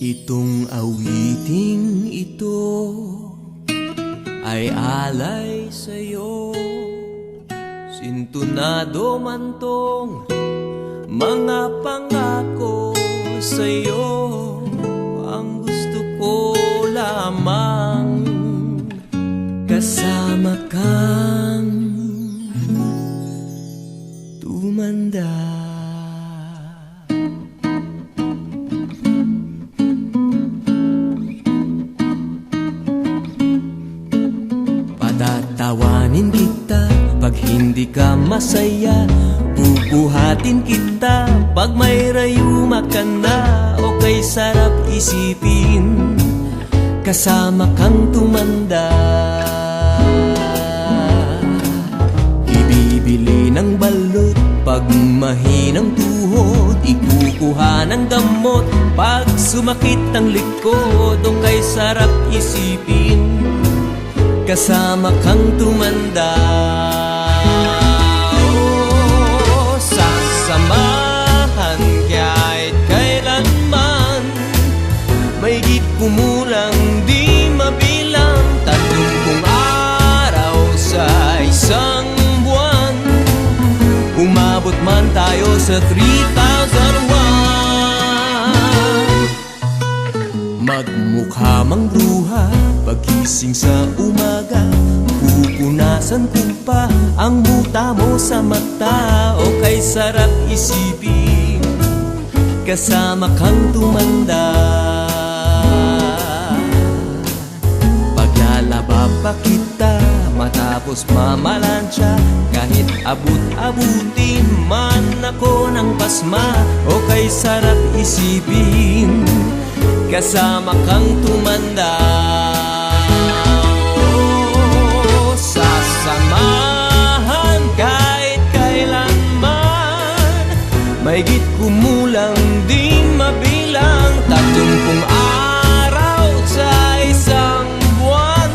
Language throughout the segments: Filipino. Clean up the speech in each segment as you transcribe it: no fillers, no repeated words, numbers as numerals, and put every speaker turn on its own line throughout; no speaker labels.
Itong awiting ito ay alay sa'yo. Sintunado man tong mga pangako sa'yo. Ang gusto ko lamang kasama kang tumanda. Patatawanin kita pag hindi ka masaya. Bubuhatin kita pag may rayuma ka na. O kay sarap isipin kasama kang tumanda. Ibibili ng balot pag mahinang tuhod. Ikukuha ng gamot pag sumakit ang likod. O kay sarap isipin kasama kang tumanda. Oh, sasamahan kahit kailanman. Mahigit kumulang di mabilang 30 araw sa isang buwan. Umabot man tayo sa 3,001. Magmukha mang bruha pagising sa umaga. Pupunasan ko pa ang muta mo sa mata. O kay sarap isipin kasama kang tumanda. Paglalaba pa kita matapos mamalansya. Kahit abut-abutin man ako ng pasma. O kay sarap isipin kasama kang tumanda. Oh, sasamahan kahit kailanman. Mahigit kumulang di mabilang 30 araw sa isang buwan.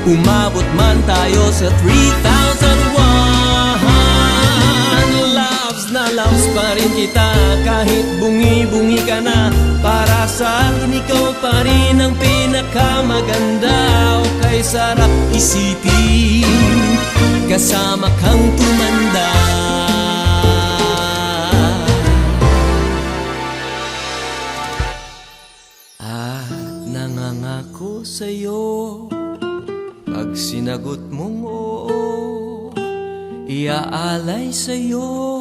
Umabot man tayo sa 3,001. Loves na loves pa rin kita kahit bungi-bungi ka na. Para sa akin ikaw pa rin ang pinakamaganda. O kay sarap isipin kasama kang tumanda. Nangangako sa'yo pag sinagot mong oo, iaalay sa'yo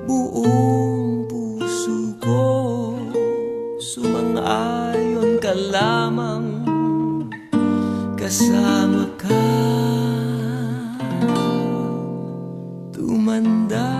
buong puso ko. Sumang-ayon ka lamang kasama ka tumanda.